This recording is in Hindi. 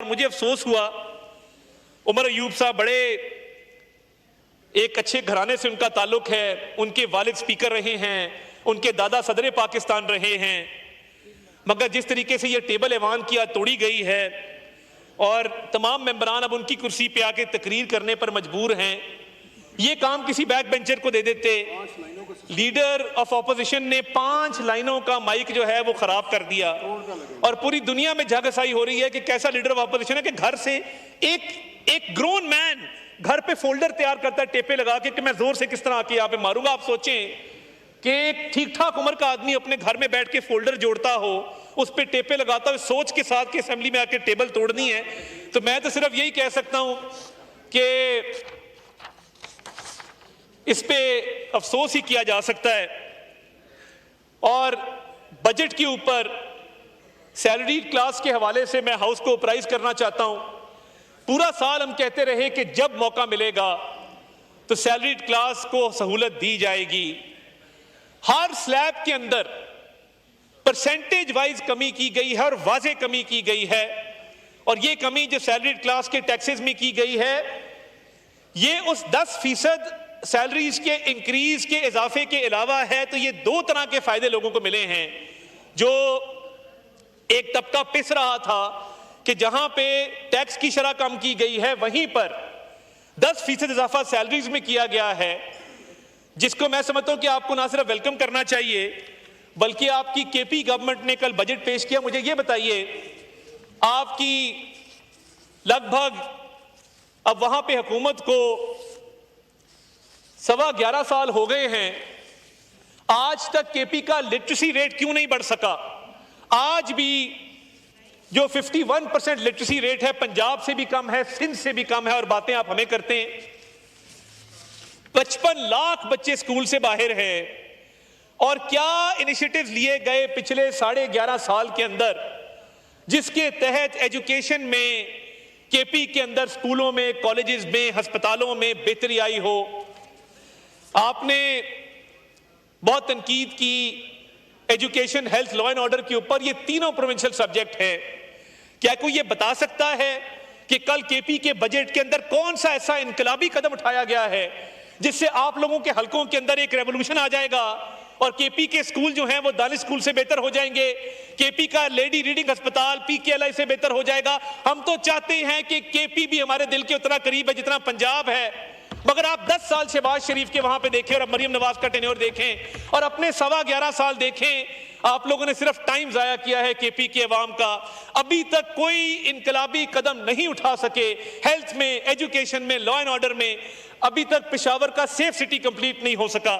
मुझे अफसोस हुआ, उमर अयूब साहब बड़े एक अच्छे घराने से उनका ताल्लुक है, उनके वालिद स्पीकर रहे हैं, उनके दादा सदर पाकिस्तान रहे हैं, मगर जिस तरीके से ये टेबल ऐवान की तोड़ी गई है और तमाम मेंबरान अब उनकी कुर्सी पे आके तकरीर करने पर मजबूर हैं, ये काम किसी बैक बेंचर को दे देते। लीडर ऑफ ऑपोजिशन ने 5 लाइनों का माइक जो है वो खराब कर दिया और पूरी दुनिया में झागसाई हो रही है कि कैसा लीडर ऑफ ऑपोजिशन है कि घर से एक ग्रोन मैन घर पे फोल्डर तैयार करता है टेपे लगा के कि मैं जोर से किस तरह आके यहाँ पे मारूंगा। आप सोचें कि एक ठीक ठाक उम्र का आदमी अपने घर में बैठ के फोल्डर जोड़ता हो, उस पे टेपे लगाता हो, सोच के साथ कि असेंबली में आके टेबल तोड़नी है। तो मैं तो सिर्फ यही कह सकता हूं कि इस पे अफसोस ही किया जा सकता है। और बजट के ऊपर सैलरी क्लास के हवाले से मैं हाउस को प्राइज करना चाहता हूं। पूरा साल हम कहते रहे कि जब मौका मिलेगा तो सैलरी क्लास को सहूलत दी जाएगी। हर स्लैब के अंदर परसेंटेज वाइज कमी की गई है और वाज़े कमी की गई है, और ये कमी जो सैलरी क्लास के टैक्सेस में की गई है, ये उस 10% सैलरीज के इंक्रीज के इजाफे के अलावा है। तो ये 2 तरह के फायदे लोगों को मिले हैं। जो एक तबका पिस रहा था कि जहां पे टैक्स की शरह कम की गई है, वहीं पर 10% इजाफा सैलरीज में किया गया है, जिसको मैं समझता हूं कि आपको ना सिर्फ वेलकम करना चाहिए बल्कि आपकी केपी गवर्नमेंट ने कल बजट पेश किया। मुझे ये बताइए, आपकी लगभग अब वहां पे हुकूमत को 11.25 साल हो गए हैं, आज तक केपी का लिटरेसी रेट क्यों नहीं बढ़ सका? आज भी जो 51% लिटरेसी रेट है, पंजाब से भी कम है, सिंध से भी कम है, और बातें आप हमें करते हैं। 55 लाख बच्चे स्कूल से बाहर हैं। और क्या इनिशिएटिव्स लिए गए पिछले 11.5 साल के अंदर, जिसके तहत एजुकेशन में केपी के अंदर स्कूलों में, कॉलेजेस में, अस्पतालों में बेहतरी आई हो? आपने बहुत तनकीद की education, health, law and order के ऊपर। ये तीनों प्रोविंशियल सब्जेक्ट हैं। क्या कोई ये बता सकता है कि कल केपी के बजट के अंदर कौन सा ऐसा इनकलाबी कदम उठाया गया है जिससे आप लोगों के हलकों के अंदर एक रेवोल्यूशन आ जाएगा और केपी के स्कूल जो हैं वो दानिश स्कूल से बेहतर हो जाएंगे, केपी का लेडी रीडिंग अस्पताल पीकेएलआई से बेहतर हो जाएगा? हम तो चाहते हैं कि केपी भी हमारे दिल के उतना करीब है जितना पंजाब है, मगर आप 10 साल शहबाज शरीफ के वहां पे देखें और अब मरियम नवाज का टेन्योर देखें और अपने 11.25 साल देखें। आप लोगों ने सिर्फ टाइम जाया किया है केपी के अवाम का। अभी तक कोई इनकलाबी कदम नहीं उठा सके हेल्थ में, एजुकेशन में, लॉ एंड ऑर्डर में। अभी तक पेशावर का सेफ सिटी कंप्लीट नहीं हो सका।